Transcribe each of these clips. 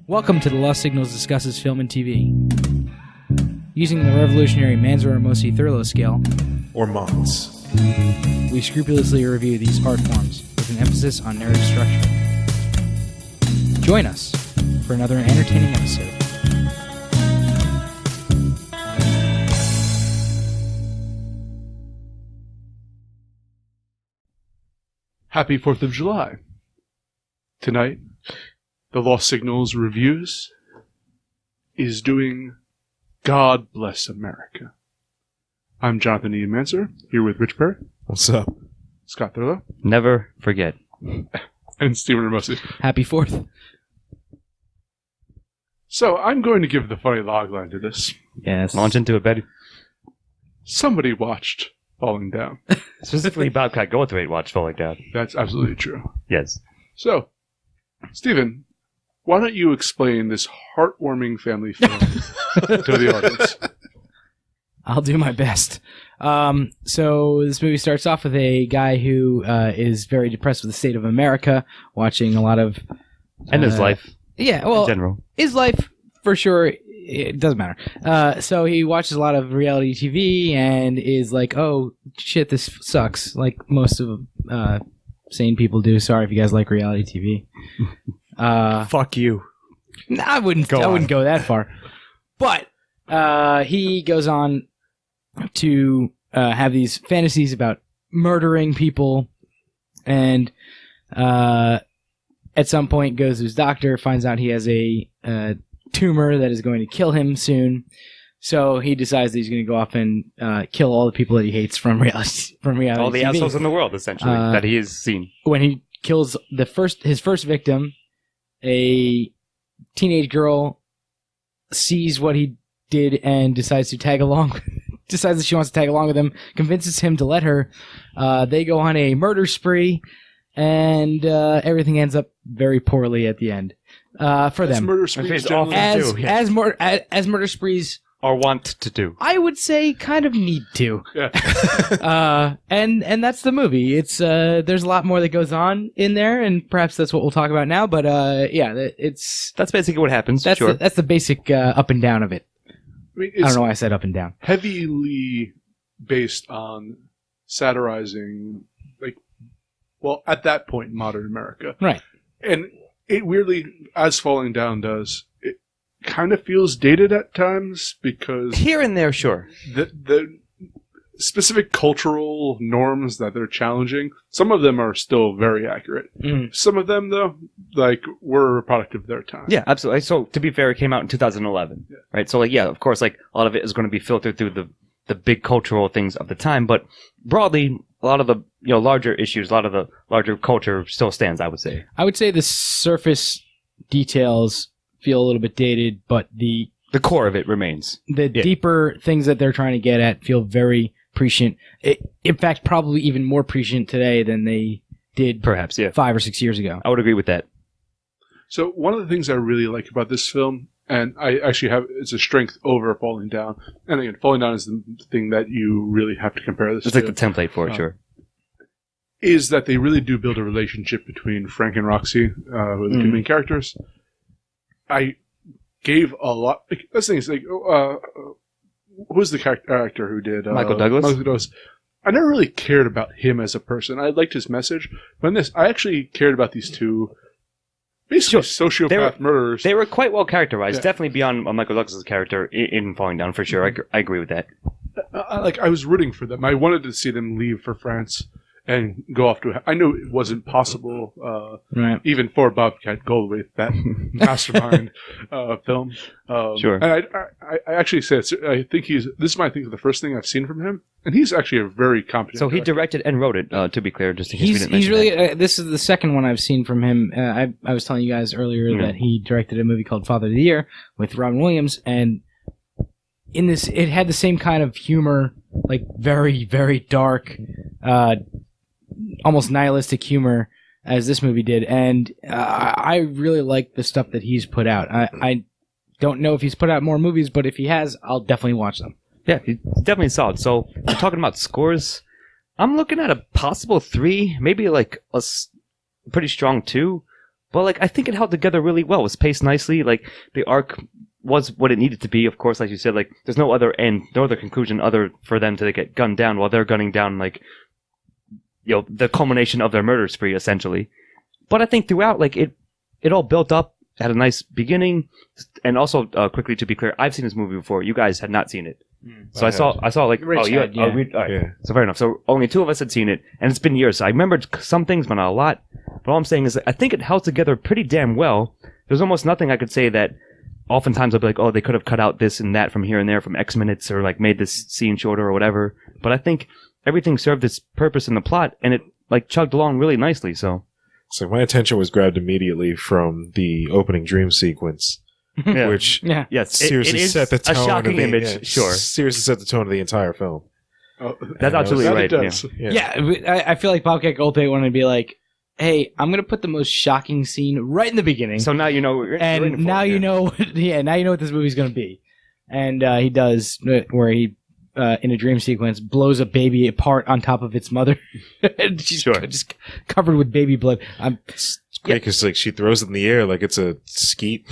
Welcome to The Lost Signals Discusses Film and TV. Using the revolutionary Manzur-Mossi Thurlow scale, or months, we scrupulously review these art forms with an emphasis on narrative structure. Join us for another entertaining episode. Happy 4th of July. Tonight, The Lost Signals Reviews is doing God Bless America. I'm Jonathan E. Manser, here with Rich Perry. What's up? Scott Thurlow. Never forget. And Stephen Ramosi. Happy 4th. So, I'm going to give the funny logline to this. Yes. Launch into it, Betty. Somebody watched Falling Down. Specifically, Bobcat Goldthwait watched Falling Down. That's absolutely true. Yes. So, Stephen, why don't you explain this heartwarming family film to the audience? I'll do my best. So this movie starts off with a guy who is very depressed with the state of America, watching a lot of... And his life. Yeah, well, in general. His life, for sure, it doesn't matter. So he watches a lot of reality TV and is like, oh, shit, this sucks, like most of sane people do. Sorry if you guys like reality TV. Fuck you. No, I wouldn't go that far. But he goes on to have these fantasies about murdering people, and at some point goes to his doctor, finds out he has a tumor that is going to kill him soon. So he decides that he's going to go off and kill all the people that he hates from reality All the TV. assholes in the world, essentially, that he has seen. When he kills his first victim, a teenage girl sees what he did and decides to tag along. Decides that she wants to tag along with him. Convinces him to let her. They go on a murder spree, and everything ends up very poorly at the end for them. Murder sprees As murder sprees or want to do. I would say kind of need to. Yeah. And that's the movie. It's there's a lot more that goes on in there, and perhaps that's what we'll talk about now. But yeah, that's basically what happens. That's sure. That's the basic up and down of it. I mean, I don't know why I said up and down. Heavily based on satirizing, at that point, modern America. Right. And it weirdly, as Falling Down does, it kind of feels dated at times because... Here and there, sure. The specific cultural norms that they're challenging, some of them are still very accurate. Mm. Some of them, though, were a product of their time. Yeah, absolutely. So, to be fair, it came out in 2011, right? So, of course, a lot of it is going to be filtered through the big cultural things of the time, but broadly, a lot of the larger issues, a lot of the larger culture still stands, I would say. I would say the surface details feel a little bit dated, but the core of it remains. The deeper things that they're trying to get at feel very prescient. In fact, probably even more prescient today than they did perhaps 5 or 6 years ago. I would agree with that. So one of the things I really like about this film, and I actually it's a strength over Falling Down, and again, Falling Down is the thing that you really have to compare this to. It's like the template for it, sure. Is that they really do build a relationship between Frank and Roxy, who are the two main characters. I gave a lot... That's the thing, who's the actor who did... Michael Douglas? Michael Douglas. I never really cared about him as a person. I liked his message, but in this, I actually cared about these two... Basically, sociopath murderers. They were quite well characterized, definitely beyond Michael Douglas' character in Falling Down, for sure. I agree with that. I was rooting for them. I wanted to see them leave for France and go off to... I knew it wasn't possible, even for Bobcat Goldthwait, that mastermind film. Sure. And I actually said, I think this might think the first thing I've seen from him, and he's actually a very competent So he director. directed and wrote it, to be clear, just in case we didn't He's mention really... that. this is the second one I've seen from him. I was telling you guys earlier that he directed a movie called Father of the Year with Robin Williams, and in this, it had the same kind of humor, very, very dark, almost nihilistic humor as this movie did, and I really like the stuff that he's put out. I don't know if he's put out more movies, but if he has, I'll definitely watch them. Yeah, he's definitely solid. So, if we're talking about scores, I'm looking at a possible 3, maybe like a pretty strong 2. But like, I think it held together really well. It was paced nicely. Like, the arc was what it needed to be. Of course, like you said, like, there's no other end, no other conclusion other for them to get gunned down while they're gunning down, like, the culmination of their murder spree, essentially. But I think throughout, like, it all built up, had a nice beginning, and also, quickly to be clear, I've seen this movie before. You guys had not seen it. So I saw like, Rich you had, had, all right. Yeah. So fair enough. So only 2 of us had seen it, and it's been years. So I remembered some things, but not a lot. But all I'm saying is that I think it held together pretty damn well. There's almost nothing I could say that oftentimes I'll be like, oh, they could have cut out this and that from here and there from X minutes, or like made this scene shorter or whatever. But I think everything served its purpose in the plot, and it like chugged along really nicely. So my attention was grabbed immediately from the opening dream sequence, yeah. which Yeah. Yes, seriously it is set the tone a shocking of the image. yeah, Sure, seriously set the tone of the entire film. Oh, that's absolutely that right. it does. Yeah. Yeah, I feel like Bobcat Goldthwait wanted to be like, hey, I'm going to put the most shocking scene right in the beginning. So now you know what you're and in for, now yeah. you know, now you know what this movie's going to be. And he does, where he, in a dream sequence, blows a baby apart on top of its mother. And she's Sure. just covered with baby blood. It's great because like she throws it in the air like it's a skeet.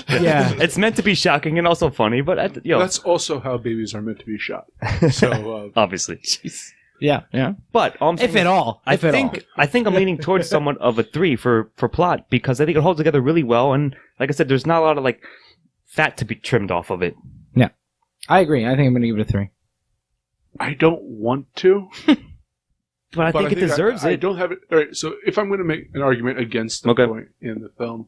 Yeah. It's meant to be shocking and also funny, but That's also how babies are meant to be shot. So, obviously. Yeah, yeah. But all I'm saying If at all. I If at all. think I'm leaning towards somewhat of a 3 for plot, because I think it holds together really well, and like I said, there's not a lot of like fat to be trimmed off of it. Yeah. I agree. I think I'm going to give it a 3. I don't want to, But I think it deserves I it. don't have it. All right, so if I'm going to make an argument against the Okay. point in the film,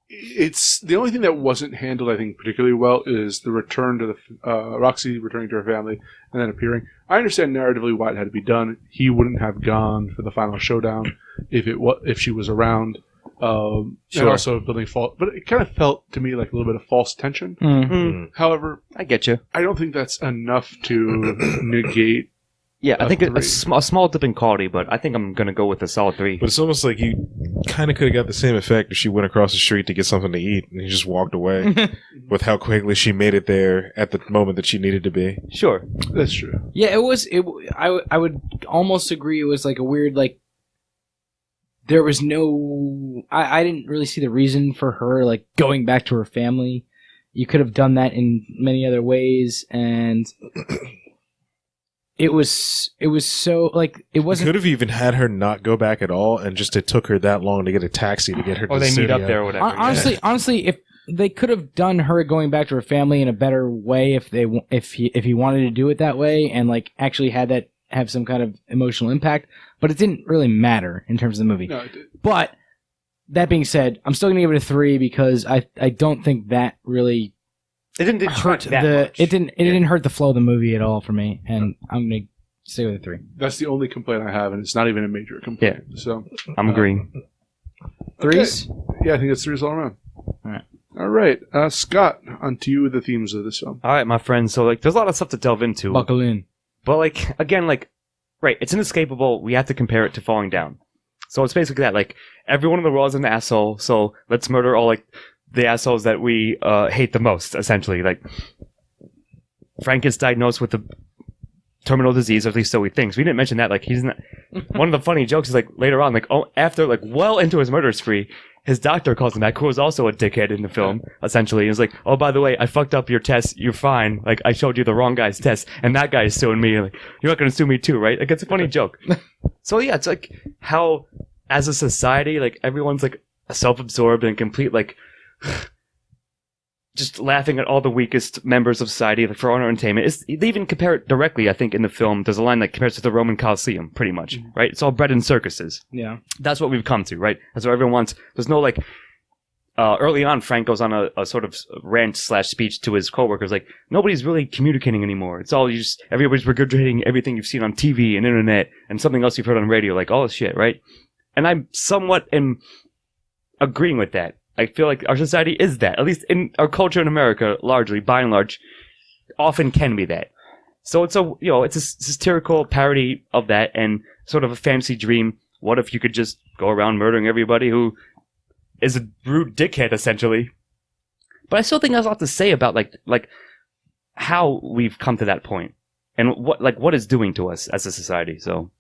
it's the only thing that wasn't handled, I think, particularly well is the return to the Roxy returning to her family and then appearing. I understand narratively why it had to be done. He wouldn't have gone for the final showdown if she was around. And Sure. also building false, but it kind of felt to me like a little bit of false tension. Mm. However, I get you. I don't think that's enough to negate. Yeah, I think a 3. small dip in quality, but I think I'm going to go with a solid 3. But it's almost like you kind of could have got the same effect if she went across the street to get something to eat and he just walked away with how quickly she made it there at the moment that she needed to be. Sure. That's true. Yeah, it was. I would almost agree. It was like a weird, like, there was no. I didn't really see the reason for her like going back to her family. You could have done that in many other ways, and it was so like it You wasn't. could have even had her not go back at all, and just it took her that long to get a taxi to get her. Or to the they meet up studio. there or whatever. Honestly, if they could have done her going back to her family in a better way, if he wanted to do it that way, and like actually had that have some kind of emotional impact, but it didn't really matter in terms of the movie. No, it did. But that being said, I'm still going to give it a 3 because I don't think that really It didn't hurt detract that much. it didn't hurt the flow of the movie at all for me, and I'm going to stay with a 3. That's the only complaint I have, and it's not even a major complaint. So I'm agreeing. 3s? yeah, I think it's 3s all around. Alright. All right, Scott, on to you with the themes of this film. All right, my friends. So like, there's a lot of stuff to delve into. Buckle in. But like, again, like, right, it's inescapable. We have to compare it to Falling Down. So it's basically that, like, everyone in the world is an asshole, so let's murder all, like, the assholes that we hate the most, essentially. Like, Frank gets diagnosed with a terminal disease, or at least so he thinks. We didn't mention that. Like, he's not... One of the funny jokes is, like, later on, like, after, like, well into his murder spree, his doctor calls him back, who was also a dickhead in the film, essentially. He's like, oh, by the way, I fucked up your test. You're fine. Like, I showed you the wrong guy's test, and that guy is suing me. Like, you're not going to sue me too, right? Like, it's a funny joke. So, yeah, it's like how, as a society, like, everyone's, like, self-absorbed and complete, like, just laughing at all the weakest members of society for our entertainment. They even compare it directly, I think, in the film. There's a line that compares to the Roman Colosseum, pretty much, right? It's all bread and circuses. Yeah. That's what we've come to, right? That's what everyone wants. There's no, like, early on, Frank goes on a sort of rant/speech to his coworkers, like, nobody's really communicating anymore. It's all everybody's regurgitating everything you've seen on TV and internet and something else you've heard on radio, like all this shit, right? And I'm somewhat agreeing with that. I feel like our society is that, at least in our culture in America, largely, by and large, often can be that. So it's it's a satirical parody of that and sort of a fantasy dream. What if you could just go around murdering everybody who is a rude dickhead, essentially? But I still think there's a lot to say about like how we've come to that point and what it's doing to us as a society. So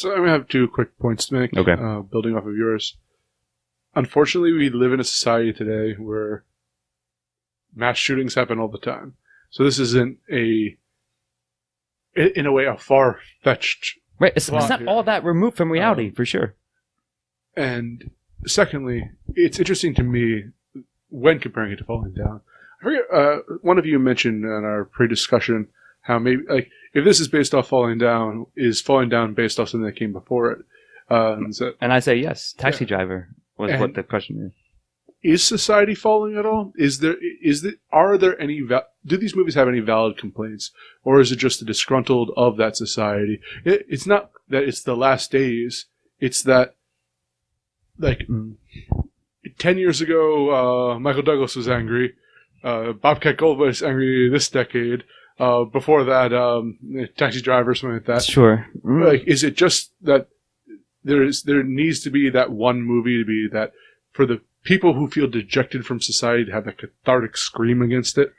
I'm going to have 2 quick points to make, Okay. Building off of yours. Unfortunately, we live in a society today where mass shootings happen all the time. So this isn't in a way, a far-fetched right, it's plot not here. all that removed from reality for sure. And secondly, it's interesting to me when comparing it to Falling Down. I forget, one of you mentioned in our pre-discussion how maybe, like, if this is based off Falling Down, is Falling Down based off something that came before it? And I say yes. Taxi Driver was And- what the question is. Is society falling at all? Are there any, do these movies have any valid complaints? Or is it just the disgruntled of that society? It's not that it's the last days. It's that, like, 10 years ago, Michael Douglas was angry. Bobcat Goldthwait was angry this decade. Before that, Taxi Driver, something like that. Sure. Like, is it just that there needs to be that one movie to be that for the people who feel dejected from society to have a cathartic scream against it?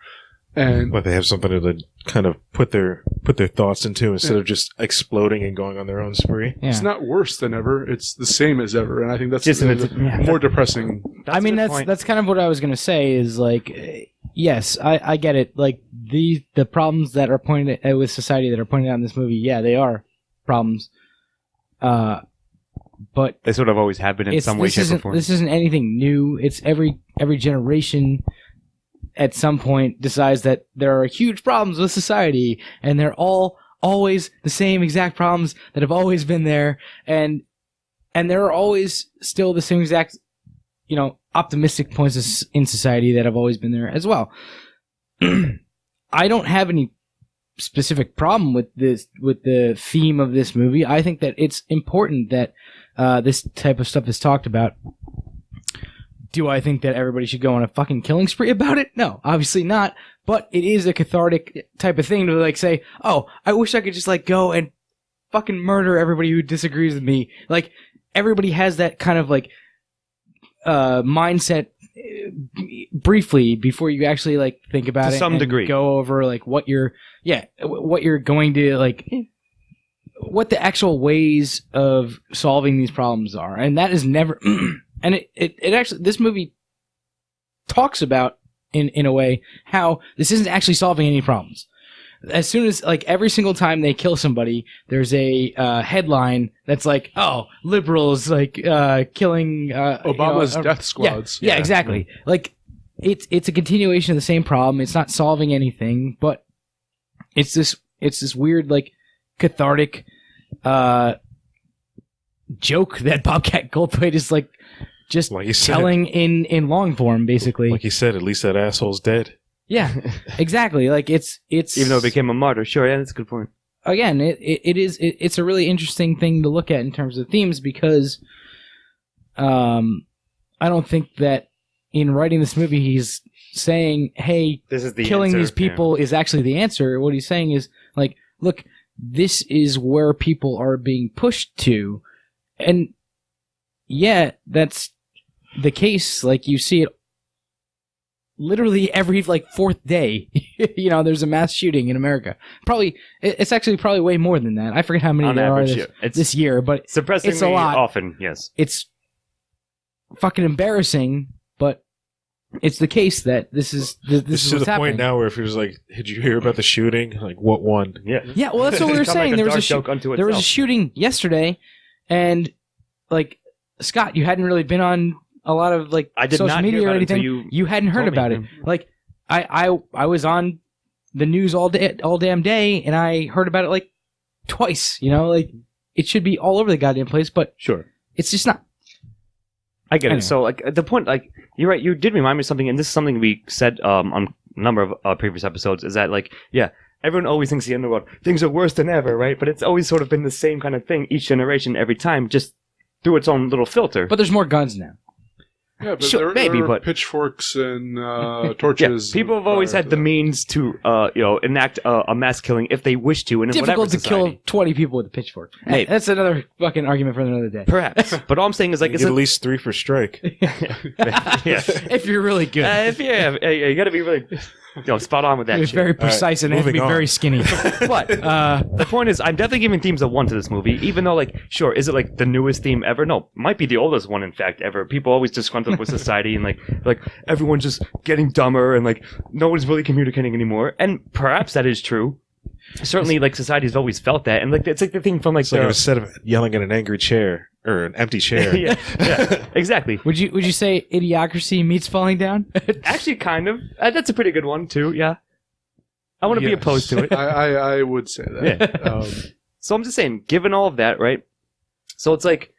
And But they have something to kind of put their thoughts into instead of just exploding and going on their own spree. Yeah. it's not worse than ever. It's the same as ever. And I think that's Just more depressing. I mean, that's kind of what I was gonna say. Is like, yes, I get it. Like the problems that are pointed at with society that are pointed out in this movie, yeah, they are problems. But They sort of always have been in some way, shape, or form. this isn't anything new. It's every generation at some point decides that there are huge problems with society, and they're all always the same exact problems that have always been there, and there are always still the same exact, optimistic points in society that have always been there as well. I don't have any specific problem with the theme of this movie. I think that it's important that this type of stuff is talked about. Do I think that everybody should go on a fucking killing spree about it? No, obviously not. But it is a cathartic type of thing to like say, oh, I wish I could just like go and fucking murder everybody who disagrees with me. Like everybody has that kind of like mindset briefly before you actually like think about To it some and degree. go over like what you're going to like, what the actual ways of solving these problems are. And that is never and it actually, this movie talks about in a way how this isn't actually solving any problems. As soon as like every single time they kill somebody, there's a headline that's like, "Oh, liberals like killing Obama's death squads. Yeah, exactly. Like it's a continuation of the same problem. It's not solving anything, but it's this weird like cathartic joke that Bobcat Goldthwait is like just Like you said. telling in long form, basically. Like you said, at least that asshole's dead. Yeah, exactly. Like it's Even though it became a martyr. Sure, yeah, that's a good point. again, it's a really interesting thing to look at in terms of themes because I don't think that in writing this movie he's saying, hey, This is the killing answer, these people is actually the answer. What he's saying is like, look, this is where people are being pushed to, and yeah, that's the case. Like you see it literally every like fourth day. There's a mass shooting in America. Probably it's actually probably way more than that. I forget how many On there average, are yeah. It's this year, but Suppressingly it's a lot. often, yes. it's fucking embarrassing. But it's the case that this is This is is what's the happening. point now where if he was like, "Did you hear about the shooting? Like, what one?" Yeah. Yeah, well, that's what we were It's kinda saying. like There was dark a joke unto there was a itself. shooting yesterday, and like Scott, you hadn't really been on a lot of like I did social not hear media or about it until anything. you hadn't heard told me. about it. Like I was on the news all damn day, and I heard about it like twice. Like it should be all over the goddamn place, but Sure. it's just not. I get Anyway. it. So, like, the point, like, you're right. You did remind me of something, and this is something we said on a number of previous episodes. Is that like, yeah, everyone always thinks the underworld things are worse than ever, right? But it's always sort of been the same kind of thing each generation, every time, just through its own little filter. But there's more guns now. Yeah, but Sure, there maybe, are but- pitchforks and Yeah, torches. people have always prior had to the that. means to, enact a mass killing if they wish to, and in whatever Difficult to society. kill 20 people with a pitchfork. Maybe. That's another fucking argument for another day. Perhaps, but all I'm saying is like, You it's get at least 3 for strike. yeah. If you're really good. If you got to be really, spot on with that It's shit. very precise and it has to moving be on. very skinny. But the point is, I'm definitely giving themes a 1 to this movie, even though, like, sure, is it like the newest theme ever? No, might be the oldest one, in fact, ever. People always disgruntled with society and like everyone's just getting dumber and like no one's really communicating anymore. And perhaps that is true. Certainly, like, society's always felt that, and like it's like the thing from like It's like instead of yelling at an angry chair or an empty chair. yeah, exactly. Would you say Idiocracy meets Falling Down? Actually, kind of. That's a pretty good one too. Yeah, I want to be Yes. opposed to it. I would say that. So I'm just saying, given all of that, right? So it's like,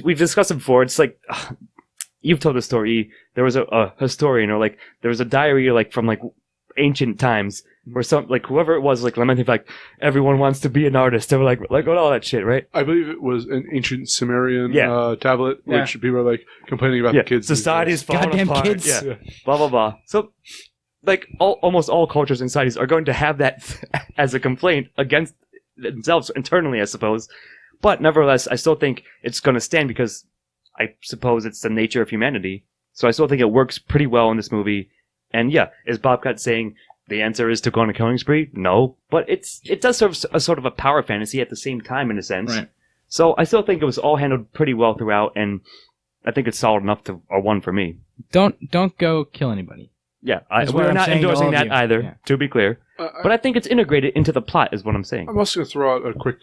we've discussed it before. It's like, you've told the story. There was a historian, or like there was a diary, like from like ancient times, where some like whoever it was, like lamenting like everyone wants to be an artist. They were like all that shit, right? I believe it was an ancient Sumerian Yeah. tablet, Yeah. which people are like complaining about the kids. these Society's days. falling Goddamn apart. kids. Yeah. Blah blah blah. So, like almost all cultures and societies are going to have that as a complaint against themselves internally, I suppose. But nevertheless, I still think it's going to stand because I suppose it's the nature of humanity. So I still think it works pretty well in this movie. And yeah, is Bobcat saying the answer is to go on a killing spree? No, but it does serve a sort of a power fantasy at the same time, in a sense. Right. So I still think it was all handled pretty well throughout, and I think it's solid enough to a 1 for me. Don't go kill anybody. Yeah, That's what we're I'm not saying to endorsing all of that you. either, Yeah. to be clear. But I think it's integrated into the plot, is what I'm saying. I'm also going to throw out a quick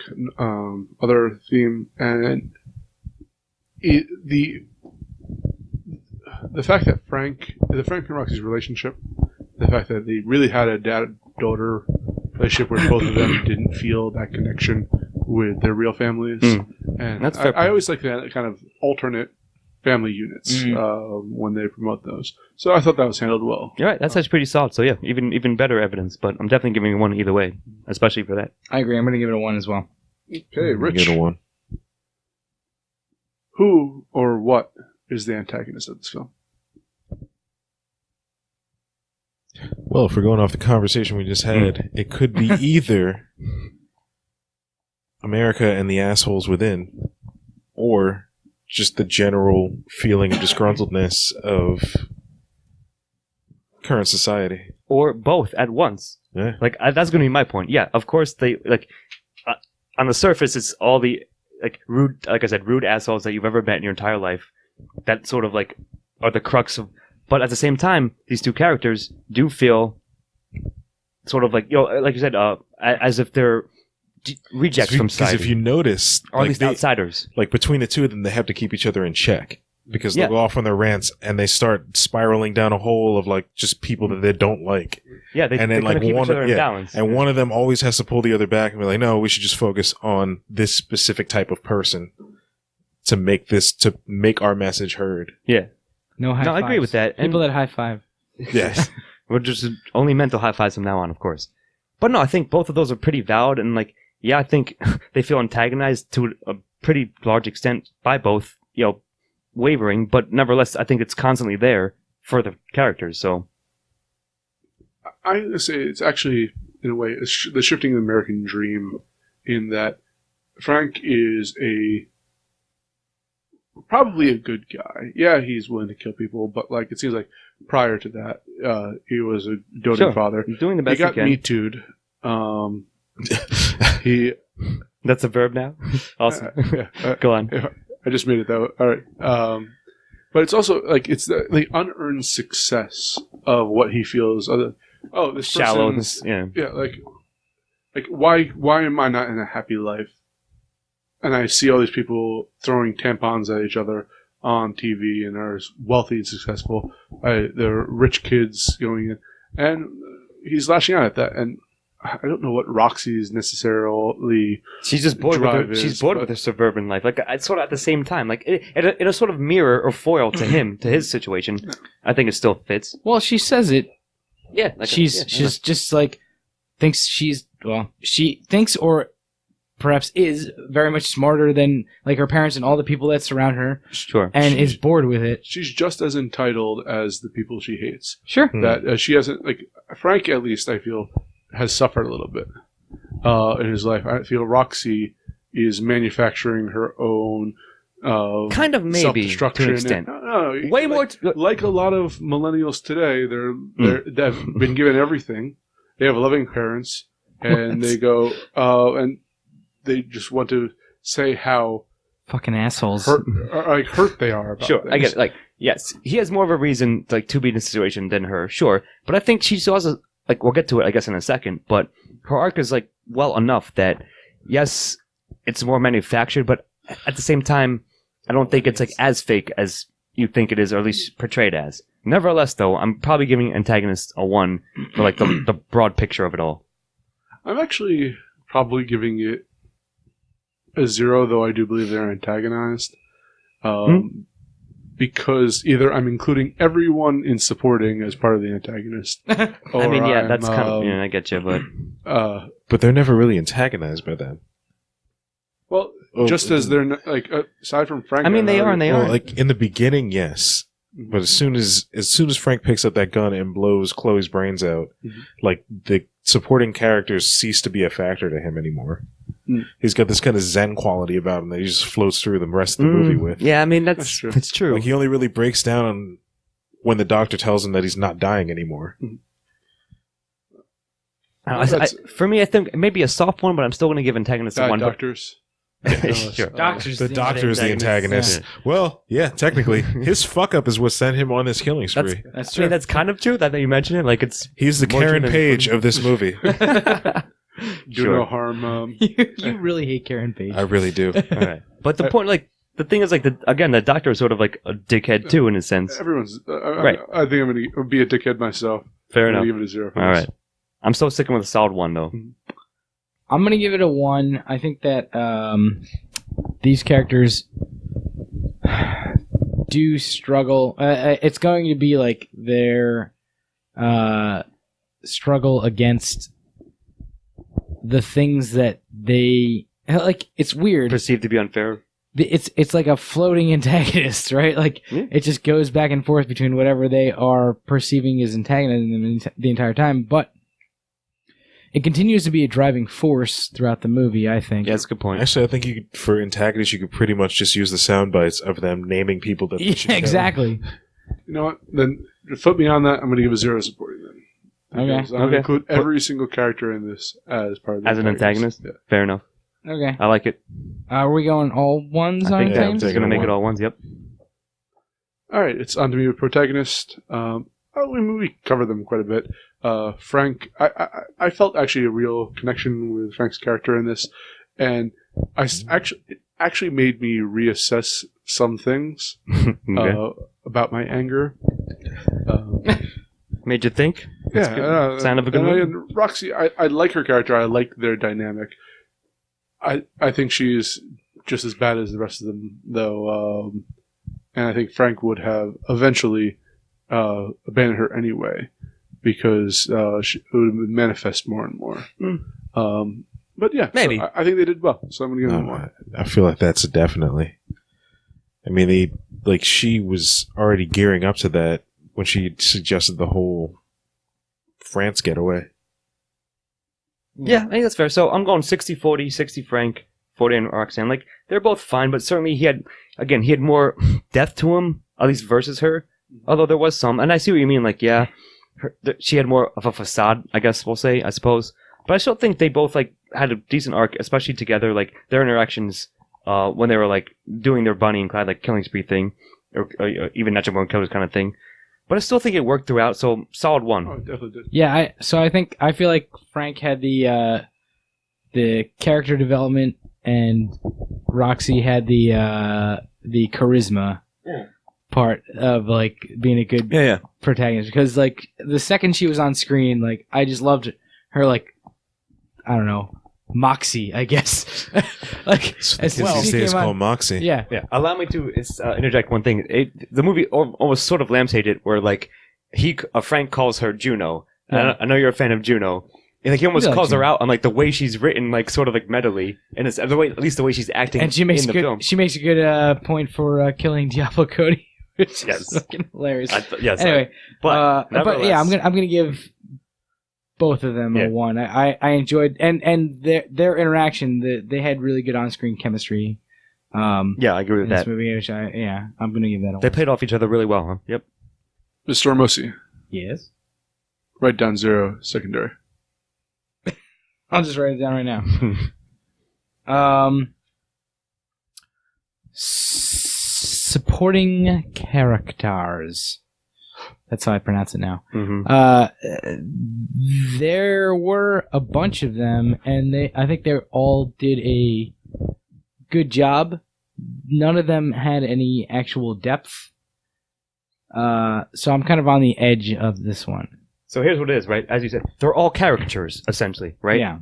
other theme, and the fact that Frank and Roxy's relationship, the fact that they really had a dad-daughter relationship where both of them didn't feel that connection with their real families, and That's fair. I always like that kind of alternate family units when they promote those. So I thought that was handled well. You're right, that's actually pretty solid. So yeah, even better evidence, but I'm definitely giving it 1 either way, especially for that. I agree. I'm going to give it a 1 as well. Okay, Rich, Give it a 1. who or what is the antagonist of this film? Well, if we're going off the conversation we just had, it could be either America and the assholes within, or just the general feeling of disgruntledness of current society. Or both at once. Yeah. Like, that's going to be my point. Yeah, of course, they, like, on the surface, it's all the, like, rude, like I said, rude assholes that you've ever met in your entire life that sort of, like, are the crux of, but at the same time, these two characters do feel sort of like, like you said, as if they're rejects from Because society. if you notice, or at least outsiders. like between the two of them, they have to keep each other in check. Because Yeah. they'll go off on their rants and they start spiraling down a hole of like just people that they don't like. Yeah, they, And they then kind like of keep each other in balance. and one of them always has to pull the other back and be like, no, we should just focus on this specific type of person to make our message heard. Yeah. No high No, I fives. agree with that. And People that high five. Yes. we're just only mental high fives from now on, of course. But no, I think both of those are pretty valid. And like, yeah, I think they feel antagonized to a pretty large extent by both, wavering. But nevertheless, I think it's constantly there for the characters. So I would say it's actually, in a way, the shifting of the American dream, in that Frank is probably a good guy. Yeah, he's willing to kill people, but like it seems like prior to that, he was a doting father. he's doing the best He got can. Me Too'd. He That's a verb now? Awesome. Go on. I just made it though. All right. But it's also like it's the unearned success of what he feels. This Shallowness. person's- Yeah. Yeah, like why am I not in a happy life? And I see all these people throwing tampons at each other on TV and are wealthy and successful. They're rich kids going in, and he's lashing out at that. And I don't know what Roxy's necessarily. She's just bored with her. drive is, She's bored but- with her suburban life. Like it's sort of at the same time. Like it'll sort of mirror or foil to him, to his situation. I think it still fits. Well, she says it. Yeah. She's just like she thinks or perhaps is very much smarter than like her parents and all the people that surround her, Sure. and is bored with it. She's just as entitled as the people she hates. Sure. That she hasn't, like, Frank at least, I feel, has suffered a little bit in his life. I feel Roxy is manufacturing her own Kind of maybe, self-destruction. to an extent. No, Way like, more... like a lot of millennials today, they've been given everything. They have loving parents, and they go and they just want to say how Fucking assholes. hurt they are about Sure, things. I get it. Like, yes, he has more of a reason like to be in a situation than her. Sure, but I think she's also like we'll get to it, I guess, in a second. But her arc is like well enough that yes, it's more manufactured, but at the same time, I don't think it's like as fake as you think it is, or at least portrayed as. Nevertheless, though, I'm probably giving antagonist a 1 for like the broad picture of it all. I'm actually probably giving it a 0, though I do believe they're antagonized. Because either I'm including everyone in supporting as part of the antagonist. Or I mean, yeah, I'm, that's kind of I get you, but But they're never really antagonized by them. well, just as they're not, like aside from Frank. I mean, they are and they Well, aren't. like in the beginning, yes. But as soon as Frank picks up that gun and blows Chloe's brains out, like the supporting characters cease to be a factor to him anymore. He's got this kind of zen quality about him that he just floats through the rest of the movie with. Yeah, I mean That's true. It's true. Like he only really breaks down when the doctor tells him that he's not dying anymore. For me, I think maybe a soft 1, but I'm still going to give antagonist a 1. doctors. Sure. Doctors. The doctor is the antagonist. Yeah. Well, yeah, technically, his fuck up is what sent him on this killing spree. That's I true. mean, that's kind of true. That you mentioned it, like it's He's the more Karen true than- Page of this movie. Do Sure. no harm. you really hate Karen Page. I really do. All right. But the point, like the thing is, like the doctor is sort of like a dickhead too, in a sense. Everyone's Right. I think I'm going to be a dickhead myself. Fair I'm enough. going to give it a 0. For All this. right. I'm still sticking with a solid 1 though. I'm gonna give it a 1. I think that these characters do struggle. It's going to be like their struggle against the things that they like. It's weird. Perceived to be unfair. It's like a floating antagonist, right? Like Yeah. it just goes back and forth between whatever they are perceiving as antagonizing them the entire time, but it continues to be a driving force throughout the movie, I think. Yeah, that's a good point. Actually, I think for antagonists, you could pretty much just use the sound bites of them naming people that they should Yeah, kill. exactly. You know what? Then flip me on that. I'm going to give a 0 supporting then. Okay. Because I'm going to include every single character in this as part of the As an antagonist? Yeah. Fair enough. Okay. I like it. Are we going all ones I on think yeah, I'm things? it's taking going to a make it 1. all 1s. Yep. All right, it's on to me with protagonist. We covered them quite a bit. Frank, I felt actually a real connection with Frank's character in this, and it actually made me reassess some things Okay. about my anger. Made you think? That's good. Yeah, Sign of a good movie. and Roxy, I like her character. I like their dynamic. I think she's just as bad as the rest of them, though. And I think Frank would have eventually abandoned her anyway, because it would manifest more and more. But yeah, Maybe. so I think they did well. So I'm going to give them 1. I feel like that's a definitely. I mean, she was already gearing up to that when she suggested the whole France getaway. Yeah, I think that's fair. So I'm going 60-40, 60 Frank, 40 and Roxanne. Like, they're both fine, but certainly he had more depth to him, at least versus her. Although there was some, and I see what you mean. Like, yeah, she had more of a facade, I guess we'll say, I suppose. But I still think they both like had a decent arc, especially together. Like their interactions when they were like doing their Bonnie and Clyde like killing spree thing, or even Natural Born Killers kind of thing. But I still think it worked throughout. So solid 1. Oh, it definitely did. Yeah, I feel like Frank had the character development, and Roxy had the charisma part of like being a good Yeah. protagonist. Because like the second she was on screen, like I just loved her. Like I don't know, moxie, I guess. Like So as soon as these she days came called on, Moxie. yeah. Yeah, allow me to interject one thing. The movie almost sort of lampshaded where like Frank calls her Juno. Yeah. I know you're a fan of Juno. like he almost I like calls her June. out on like the way she's written, like sort of like mentally, and it's the way, at least the way she's acting And she makes in a the good. film. She makes a good point for killing Diablo Cody, which Yes. is fucking hilarious. Yes. Anyway, but but yeah, nevertheless- I'm gonna give both of them Yeah. a 1. I enjoyed and their interaction. They had really good on screen chemistry. Yeah, I agree In with this that. movie, which I'm gonna give that a They 1. played off each other really well. Huh? Yep. Mr. Ormosi, Yes, write down 0 secondary. I'll just write it down right now. Supporting characters. That's how I pronounce it now. There were a bunch of them, and I think they all did a good job. None of them had any actual depth. So I'm kind of on the edge of this one. So here's what it is, right? As you said, they're all caricatures, essentially, right? Yeah.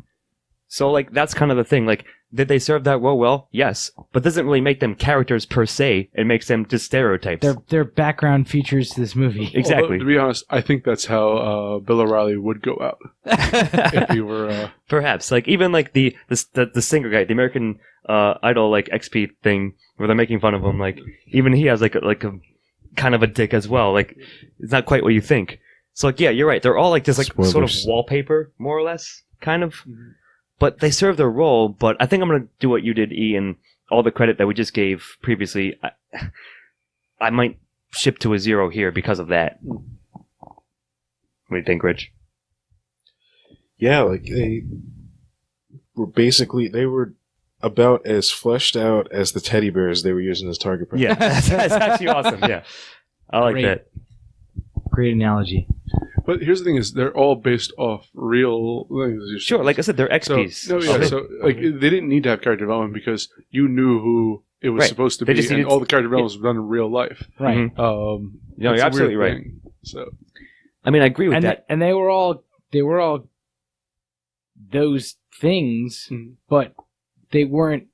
So, like, that's kind of the thing. Like, did they serve that role well? Yes. But doesn't really make them characters per se. It makes them just stereotypes. They're background features to this movie. Exactly. Although, to be honest, I think that's how Bill O'Reilly would go out if he were. Perhaps. Like, even, like, the singer guy, the American Idol, like, XP thing, where they're making fun of him, like, even he has, like a kind of a dick as well. Like, it's not quite what you think. So, like, yeah, you're right. They're all, like, just, like, sort of Spoilers. wallpaper, more or less, kind of. But they serve their role, but I think I'm going to do what you did, E, and all the credit that we just gave previously. I might ship to a 0 here because of that. What do you think, Rich? Yeah, like they were about as fleshed out as the teddy bears they were using as target practice. Yeah, that's actually awesome, yeah. I like Great. that. Great analogy. But here's the thing: is they're all based off real things. Sure, like I said, they're So, XPs. no, yeah, so like they didn't need to have character development because you knew who it was Right. supposed to They be, just and needed- all the character development was done in real life. Right. Mhm. No, you're absolutely right. So I mean, I agree with And that. and they were all those things, Mhm. but they weren't.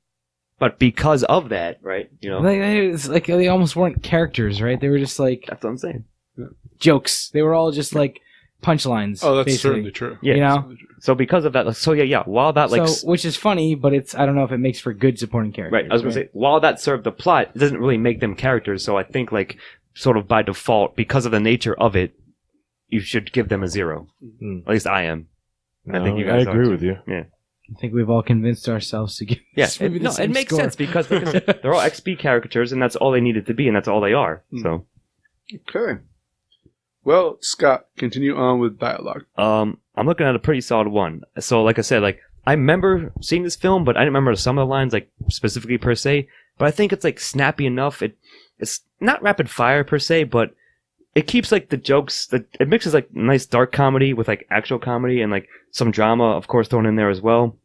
But because of that, right? You know, It's like they almost weren't characters, right? They were just like that's what I'm saying. jokes. They were all just like punchlines. oh, that's basically. certainly true. Yeah. You know? Certainly true. So because of that, like, so yeah. While that, like, So, which is funny, but I don't know if it makes for good supporting characters. right, I was gonna say, while that served the plot, it doesn't really make them characters. So I think, like, sort of by default, because of the nature of it, you should give them a 0. Mm. At least I am. I No, think you I guys agree are. with you. I think we've all convinced ourselves to give. Yeah, this movie the no, it same makes score. sense because, like I said, they're all XP characters, and that's all they needed to be, and that's all they are. Mm. So, Okay. Well, Scott, continue on with dialogue. I'm looking at a pretty solid 1. So, like I said, like, I remember seeing this film, but I didn't remember some of the lines, like, specifically per se. But I think it's, like, snappy enough. It's not rapid fire per se, but it keeps, like, the jokes. It mixes, like, nice dark comedy with, like, actual comedy and, like, some drama, of course, thrown in there as well.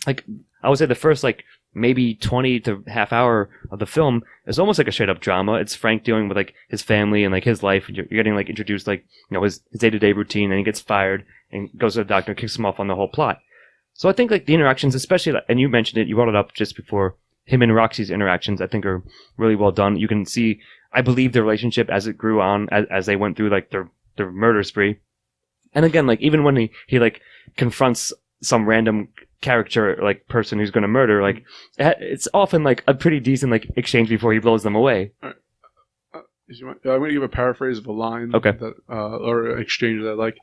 Like, I would say the first, like, maybe 20 to half hour of the film is almost like a straight up drama. It's Frank dealing with, like, his family and, like, his life. You're getting, like, introduced, like, you know, his day-to-day routine, and he gets fired and goes to the doctor and kicks him off on the whole plot. So I think, like, the interactions, especially, and you mentioned it, you brought it up just before, him and Roxy's interactions, I think, are really well done. You can see, I believe, their relationship as it grew on, as they went through, like, their murder spree. And again, like, even when he like, confronts some random character, like, person who's going to murder, like, it's often, like, a pretty decent, like, exchange before he blows them away. I'm going to give a paraphrase of a line, Okay. that, or an exchange that I like.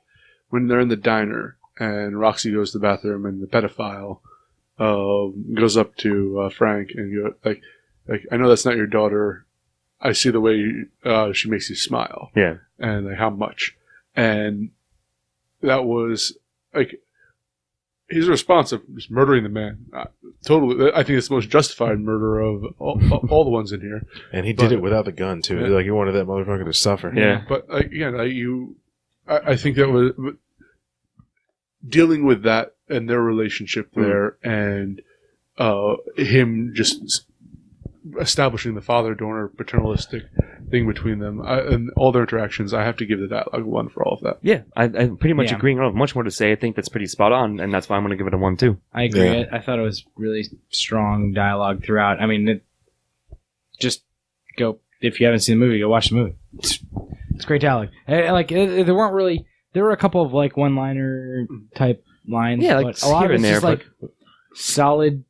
When they're in the diner and Roxy goes to the bathroom and the pedophile goes up to Frank and go, like, I know that's not your daughter. I see the way she makes you smile. Yeah. And like, how much? And that was like his response of just murdering the man. Totally, I think it's the most justified murder of all the ones in here. And he did But- it without the gun, too. Yeah. Like, he wanted that motherfucker to suffer. Yeah. But again, I think that was dealing with that and their relationship there, and him just establishing the father-daughter paternalistic thing between them, and all their interactions. I have to give the dialogue 1 for all of that. Yeah, I'm pretty much Yeah. agreeing. I don't have much more to say. I think that's pretty spot on, and that's why I'm going to give it a 1 too. I agree. Yeah. I thought it was really strong dialogue throughout. I mean, just go if you haven't seen the movie, go watch the movie. It's great dialogue. There were a couple of like one-liner type lines. Yeah, like, but a lot here of it's and there, just like solid,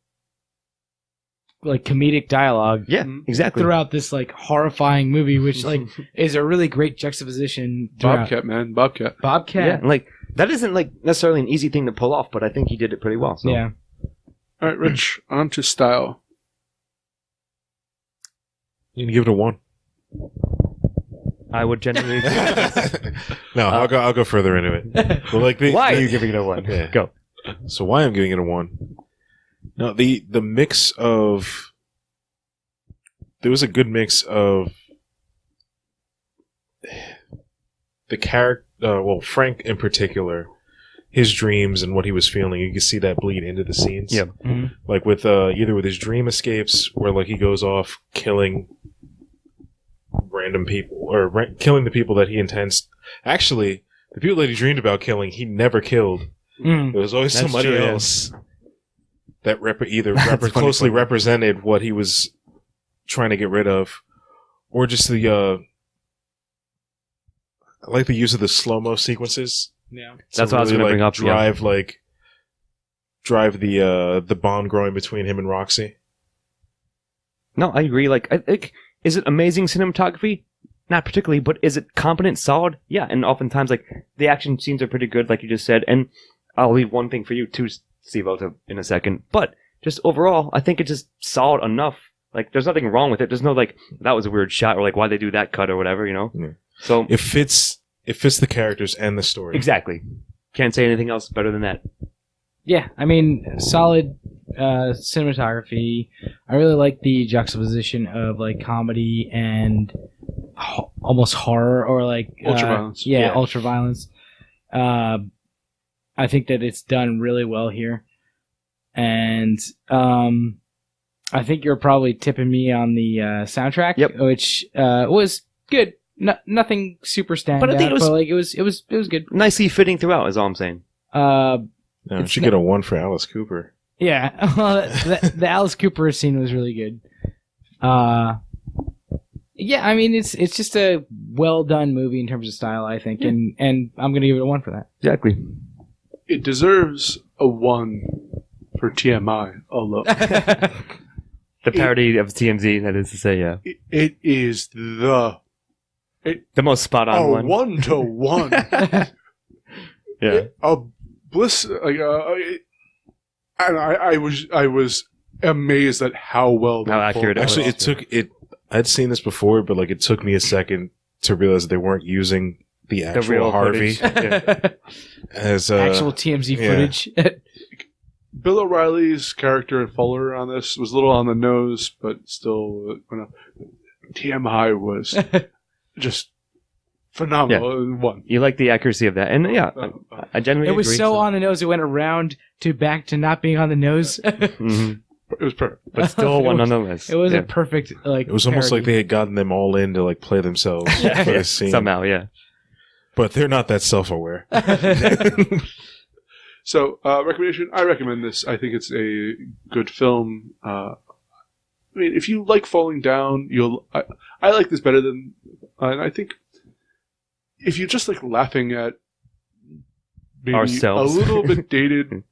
like comedic dialogue. Yeah, exactly. Throughout this like horrifying movie, which like is a really great juxtaposition. Throughout. Bobcat, man. Bobcat. Yeah, and, like that isn't like necessarily an easy thing to pull off, but I think he did it pretty well. So. Yeah. All right, Rich, on to style. You can give it a 1. I would genuinely. No, I'll go further into it. Well, like Why are you giving it a 1? Yeah. Go. So why I'm giving it a 1? No, the mix of there was a good mix of the character. Well, Frank in particular, his dreams and what he was feeling. You can see that bleed into the scenes. Yeah. Mm-hmm. Like with either with his dream escapes, where like he goes off killing random people or killing the people that he intends. Actually, the people that he dreamed about killing, he never killed. Mm. There was always That's somebody true, yeah. else that either That's a funny closely point. represented what he was trying to get rid of, or just the. I like the use of the slow-mo sequences. Yeah. That's what I was gonna bring up, yeah. Drive the bond growing between him and Roxy. No, I agree. Like, I think, is it amazing cinematography? Not particularly, but is it competent, solid? Yeah, and oftentimes, like, the action scenes are pretty good, like you just said. And I'll leave one thing for you too, Steve-O, in a second. But just overall, I think it's just solid enough. Like, there's nothing wrong with it. There's no like, that was a weird shot, or like, why'd they do that cut or whatever, you know? Yeah. So It fits the characters and the story. exactly. Can't say anything else better than that. Yeah, I mean, solid cinematography. I really like the juxtaposition of like comedy and almost horror, or like Ultraviolence. Yeah, ultraviolence. I think that it's done really well here, and I think you're probably tipping me on the soundtrack, Yep. which was good. Nothing super standout, But I think it was- but like it was good. Nicely fitting throughout, is all I'm saying. No, It's you get a 1 for Alice Cooper. Yeah, the Alice Cooper scene was really good. Yeah, I mean it's just a well done movie in terms of style, I think, and I'm gonna give it a 1 for that. Exactly. It deserves a 1 for TMI alone. The parody of TMZ, that is to say, yeah. It is the most spot on one. 1-to-1. Yeah. A bliss. Like, and I was amazed at how well they How accurate pulled Actually, off. I'd seen this before, but like it took me a second to realize that they weren't using the actual real Harvey footage. as Actual TMZ yeah. footage. Bill O'Reilly's character and Fuller on this was a little on the nose, but still, TMI was just phenomenal. 1. You like the accuracy of that. And yeah, I genuinely It was agree. so on the nose, it went around to back to not being on the nose. Mhm. It was perfect. But still one nonetheless. It was Yeah. a perfect like. It was almost like parody. they had gotten them all in to like play themselves for Yeah, this scene. somehow, yeah. But they're not that self-aware. So, recommendation. I recommend this. I think it's a good film. I mean, if you like Falling Down, I like this better than, and I think if you just like laughing at maybe Ourselves. a little bit dated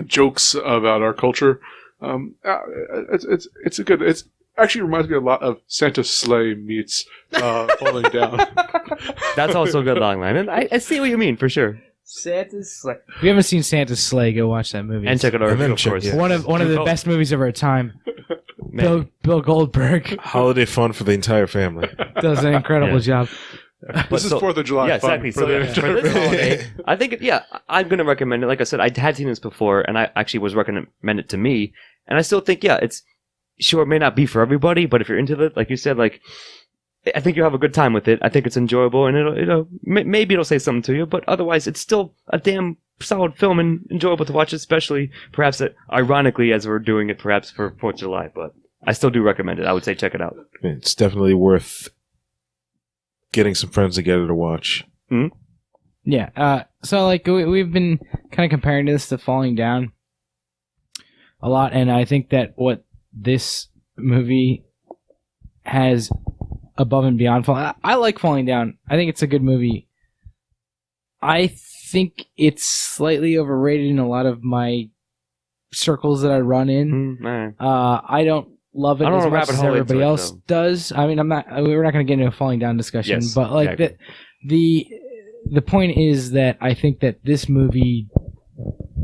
jokes about our culture, it's a good. It's actually reminds me a lot of Santa's Sleigh meets Falling Down. That's also a good long line. And I see what you mean, for sure. Santa's Sleigh. If you haven't seen Santa's Sleigh, go watch that movie. And check it out, And then of check- course. yeah. one of the Oh. best movies of our time. Man. Bill Goldberg Holiday fun for the entire family. does an incredible Yeah. job. This is 4th of July. Yeah, fun exactly. for So the yeah, for this holiday, I think, I'm going to recommend it. Like I said, I had seen this before, and I actually was recommended it to me. And I still think, it's sure, it may not be for everybody, but if you're into it, like you said, like, I think you'll have a good time with it. I think it's enjoyable, and maybe it'll say something to you, but otherwise, it's still a damn solid film and enjoyable to watch, especially perhaps ironically as we're doing it perhaps for 4th of July. But I still do recommend it. I would say check it out. It's definitely worth getting some friends together to watch. Yeah. So like we've been kind of comparing this to Falling Down a lot, and I think that what this movie has above and beyond Falling, I like Falling Down. I think it's a good movie. I think it's slightly overrated in a lot of my circles that I run in. I don't love it I don't as wanna much rabbit as hole everybody into it, else though. does. I mean, we're not going to get into a falling down discussion, Yes, but like exactly. the point is that I think that this movie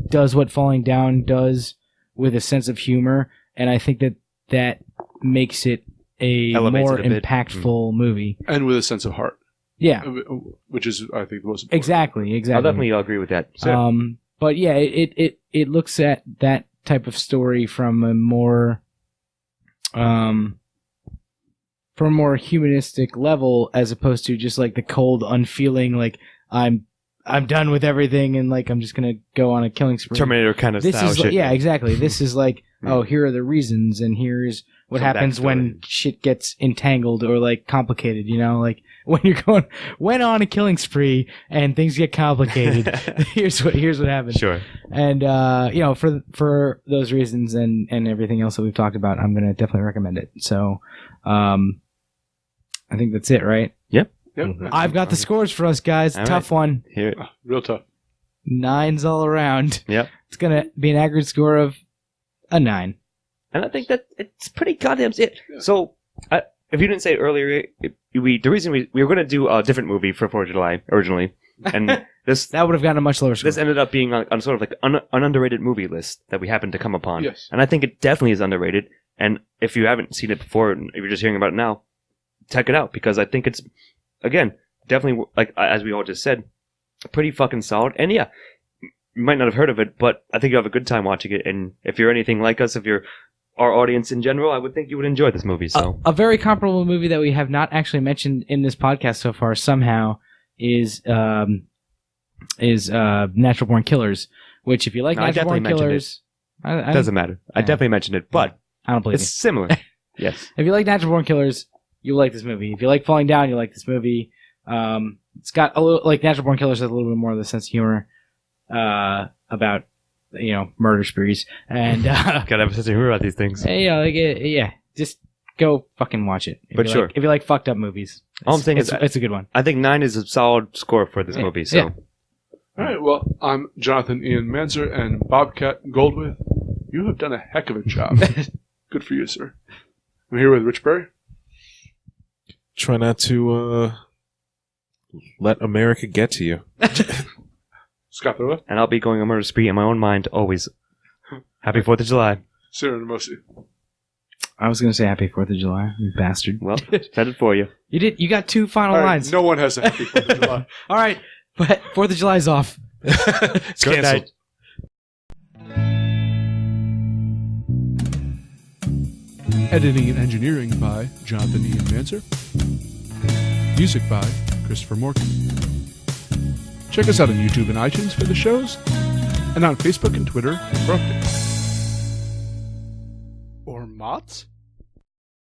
does what Falling Down does with a sense of humor, and I think that makes it a Elevates more it a bit. impactful movie. And with a sense of heart, Yeah, which is, I think, the most important. exactly. I'll definitely agree with that. So, But yeah, it looks at that type of story from a more humanistic level, as opposed to just like the cold, unfeeling, like I'm done with everything and like I'm just gonna go on a killing spree. Terminator kind of This style is shit. yeah, exactly. This is like, oh, here are the reasons, and here's what Some happens when backstory. shit gets entangled or like complicated. You know, like when you're went on a killing spree and things get complicated. here's what happens. Sure. And you know, for those reasons and everything else that we've talked about, I'm gonna definitely recommend it. So, I think that's it, right? Yep. I've got the scores for us, guys. All Tough one. Here. Real tough. 9s all around. Yep. It's gonna be an aggregate score of a 9. And I think that it's pretty goddamn it. Yeah. So, if you didn't say it earlier, the reason we were going to do a different movie for 4th of July originally, and this That would have gotten a much lower score. this ended up being on sort of like an underrated movie list that we happened to come upon. Yes. And I think it definitely is underrated. And if you haven't seen it before, and if you're just hearing about it now, check it out, because I think it's, again, definitely, like as we all just said, pretty fucking solid. And yeah, you might not have heard of it, but I think you'll have a good time watching it. And if you're anything like us, if you're our audience in general, I would think you would enjoy this movie. So a very comparable movie that we have not actually mentioned in this podcast so far somehow is Natural Born Killers, which if you like No, I Natural Born definitely mentioned Killers, it doesn't matter. I Yeah. definitely mentioned it, but I don't believe it's similar. Yes. If you like Natural Born Killers, you'll like this movie. If you like Falling Down, you'll like this movie. It's got a little, like Natural Born Killers has a little bit more of the sense of humor about, you know, murder sprees. And Gotta have a sense of humor about these things. yeah, just go fucking watch it. But you sure. Like, if you like fucked up movies, All I'm saying is it's a good one. I think 9 is a solid score for this Yeah. movie. So Yeah. All right, well, I'm Jonathan Ian Manzer and Bobcat Goldthwait. You have done a heck of a job. Good for you, sir. I'm here with Rich Berry. Try not to let America get to you. Scott Thurleth. and I'll be going on murder spree in my own mind always. Happy 4th of July. Sarah Namosi. I was going to say Happy 4th of July, you bastard. Well, said it for you. You did. You got 2 final All right, lines. no one has a happy 4th of July. All right, but 4th of July's off. It's Good canceled. night. Editing and engineering by Jonathan Ian Manzer. Music by Christopher Morgan. Check us out on YouTube and iTunes for the shows, and on Facebook and Twitter for updates. Or Mott's?